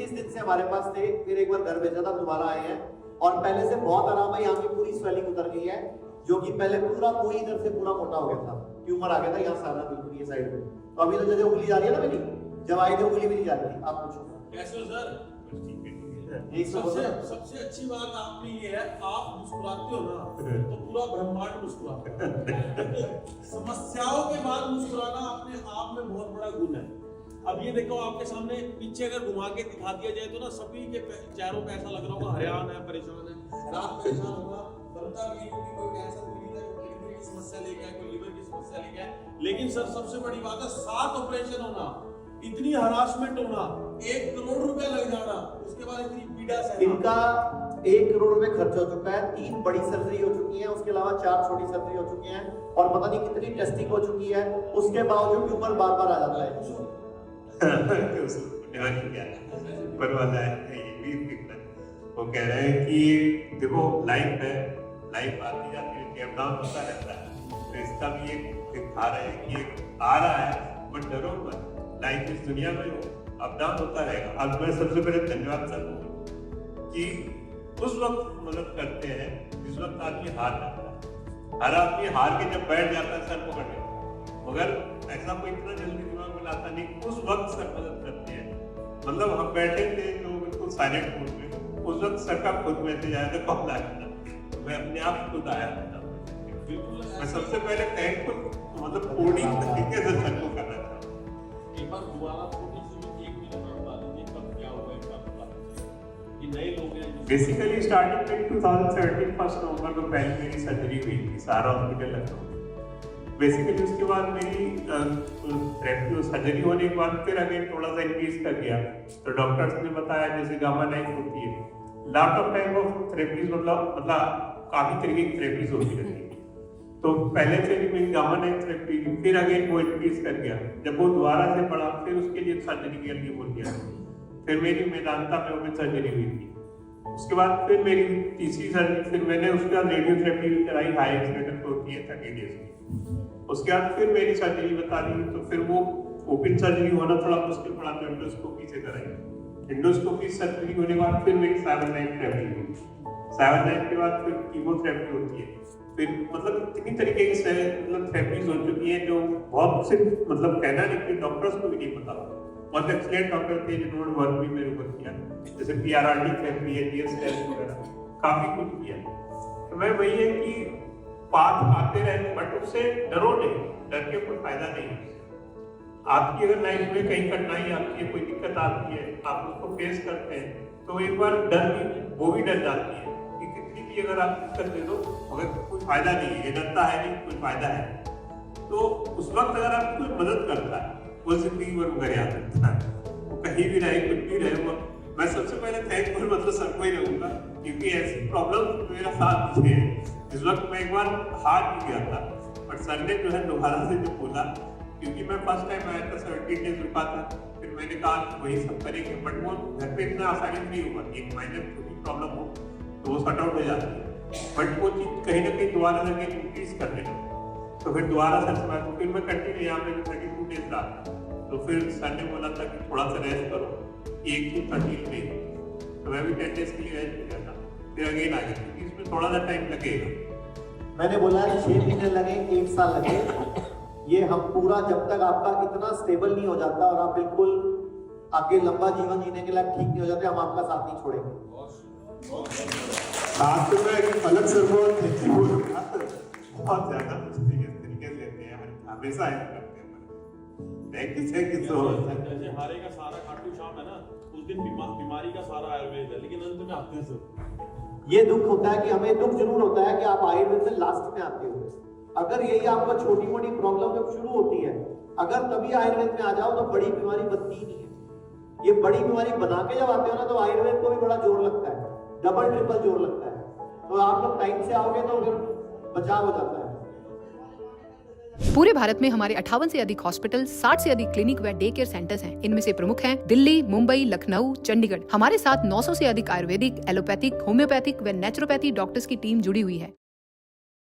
25 दिन से हमारे पास थे, फिर एक बार घर भेजा था, दोबारा आए हैं और पहले से बहुत आराम है। यहाँ की पूरी स्वेलिंग उतर गई है, जो कि पहले पूरा कोई इधर से पूरा मोटा हो गया था, ट्यूमर आ गया था यहाँ सारा बिल्कुल ये साइड में। तो अभी तो जैसे उंगली जा रही है ना मेरी, जब आई थी उंगली भी नहीं जा रही थी। आप पूछो कैसे हो सर? सबसे अच्छी बात आपकी ये है, आप मुस्कुराते हो ना तो पूरा ब्रह्मांड मुस्कुराता है। समस्याओं के बाद मुस्कुराना अपने आप में बहुत बड़ा गुण है। अब ये देखो आपके सामने पीछे अगर घुमा के दिखा दिया जाए तो ना सभी के चेहरों पे ऐसा लग रहा होगा हैरान है, परेशान है। रात परेशान होगा, बनता भी है कि कोई कैंसर पीड़ित है, कोई किडनी की समस्या लेके आए, कोई लिवर की समस्या लेके आए। लेकिन सर सबसे बड़ी बात है 7 ऑपरेशन होना, इतनी हरासमेंट होना, 1 करोड़ रुपए लग जाना, उसके बाद इतनी पीड़ा सहना। इनका 1 करोड़ रुपए खर्च हो चुका है, 3 बड़ी सर्जरी हो चुकी है, उसके अलावा 4 छोटी सर्जरी हो चुकी है और पता नहीं कितनी टेस्टिंग हो चुकी है। उसके बावजूद ट्यूमर बार बार आ जाता है। पर वाला है ये भी फिक्र है। वो कह रहे हैं कि देखो लाइफ है, लाइफ आती जाती है, अप डाउन होता रहता है। तो इसका भी एक दिखा रहे हैं कि आ रहा है बट डरो मत, लाइफ इस दुनिया में अप डाउन होता रहेगा। अब मैं सबसे पहले धन्यवाद सर कि उस वक्त मदद करते हैं जिस वक्त आदमी हार जाता है। हर आदमी हार के जब बैठ जाता है सर पकड़ने, मगर ऐसा कोई इतना जल्दी दिमाग में लाता नहीं, उस वक्त सर मदद करते हैं। मतलब हम बैठे थे जो बिल्कुल साइलेंट मोड में, उस वक्त सर का खुद मैसेज आया था, कॉल आया था, मैं अपने आप खुद आया था। मैं सबसे पहले थैंकफुल मतलब कोडिंग तरीके से सर को करना था। एक बार दोबारा छोटी सी 1 मिनट में बता दीजिए कब क्या हुआ, कब बता दीजिए कि नए लोग हैं। बेसिकली स्टार्टिंग में 2017 1 नवंबर को पहले मेरी सर्जरी हुई थी सारा हॉस्पिटल लखनऊ। बेसिकली उसके बाद मेरी थेरेपी सर्जरी होने के बाद फिर अगेन थोड़ा सा इंक्रीज कर गया। तो डॉक्टर्स ने बताया जैसे गामा नाइफ होती है, lot of type of therapies मतलब काफी तरीके की थेरेपीज होती रहती है। तो पहले से भी मेरी गामा नाइफ थेरेपी, फिर अगेन वो इंक्रीज कर गया। जब वो दोबारा से बढ़ा फिर उसके लिए सर्जरी के लिए बोल दिया। फिर मेरी मेदांता में ओपन सर्जरी हुई थी। उसके बाद फिर मेरी तीसरी सर्जरी, फिर मैंने उसके बाद रेडियोथेरेपी कराई, हाई एक्सीडेंट होती है 30 डेज की। उसके बाद फिर मेरी सर्जरी बता दी, तो फिर वो ओपन सर्जरी होना थोड़ा मुश्किल पड़ा तो एंडोस्कोपी से कराई। एंडोस्कोपी सर्जरी होने के बाद फिर मेरी 7-9 थेरेपी हुई। 7-9 के बाद फिर कीमोथेरेपी होती है। फिर मतलब इतनी तरीके की मतलब थेरेपीज हो चुकी है जो बहुत सिर्फ मतलब कहना नहीं कि डॉक्टर्स को भी नहीं पता। बहुत एक्सीलेंट डॉक्टर थे जिन्होंने वर्क भी मेरे ऊपर किया, जैसे PRRT थेरेपी है, GS थेरेपी वगैरह, काफी कुछ किया। तो मैं वही है कि पाथ आते रहे बट उससे डरो नहीं, डर के कोई फायदा नहीं है। आपकी अगर लाइफ में कहीं कठिनाई आती है, कोई दिक्कत आती है, आप उसको फेस करते हैं तो एक बार डर भी वो भी डर जाती है कि कितनी भी अगर आप दिक्कत दे दो मगर कोई फायदा नहीं है, ये डरता है नहीं कोई फायदा है। तो उस वक्त अगर आपकी कोई मदद करता है वो जिंदगी भर मगर याद रखता है, वो कहीं भी रहे कुछ भी रहे। वो मैं सबसे पहले थैंकफुल मतलब सर को ही रहूंगा क्योंकि ऐसी प्रॉब्लम मेरा साथ दिए। इस वक्त मैं एक बार हार भी गया था बट सर ने जो है दोबारा से जो बोला, क्योंकि मैं फर्स्ट टाइम आया था 17 डेज रुका था, फिर मैंने कहा वही सब करेंगे बट वो घर पे इतना आसानी से नहीं होगा। 1 महीने में छोटी प्रॉब्लम हो तो वो सॉर्ट आउट हो जाती है बट वो चीज कहीं ना कहीं दोबारा लगे इंक्रीज करने लगे। तो फिर दोबारा सर से बात, फिर मैं कंटिन्यू यहाँ पे 32 डेज रहा। तो फिर सर ने बोला था कि थोड़ा सा रेस्ट करो, 1 to 13 डेज। तो मैं भी 10 डेज के लिए रेस्ट किया था, फिर अगेन आ गया क्योंकि इसमें थोड़ा सा टाइम लगेगा। मैंने बोला 6 महीने लगे, 1 साल लगे, ये हम पूरा जब तक आपका इतना स्टेबल नहीं हो जाता और आप बिल्कुल आपके लंबा जीवन जीने के लायक ठीक नहीं हो जाते, हम आपका साथ नहीं छोड़ेंगे। साथ में फलक सर को बहुत ज्यादा तरीके से लेते हैं, हमेशा हेल्प करते हैं। Thank you so much. जैसे हारे का सारा खाटू श्याम है ना, उस दिन बीमारी का सारा आयुर्वेद है, लेकिन अंत में आते हैं सब। ये दुख होता है कि हमें दुख जरूर होता है कि आप आयुर्वेद में लास्ट में आते हो। अगर यही आपको छोटी मोटी प्रॉब्लम जब शुरू होती है, अगर तभी आयुर्वेद में आ जाओ तो बड़ी बीमारी बनती ही नहीं है। ये बड़ी बीमारी बना के जब आते हो ना तो आयुर्वेद को भी बड़ा जोर लगता है, डबल ट्रिपल जोर लगता है। तो आप लोग टाइम से आओगे तो फिर बचाव हो जाता है। पूरे भारत में हमारे 58 से अधिक हॉस्पिटल, 60 से अधिक क्लिनिक व डे केयर सेंटर्स हैं। इनमें से प्रमुख हैं दिल्ली, मुंबई, लखनऊ, चंडीगढ़। हमारे साथ 900 से अधिक आयुर्वेदिक, एलोपैथिक, होम्योपैथिक व नेचुरोपैथी डॉक्टर्स की टीम जुड़ी हुई है।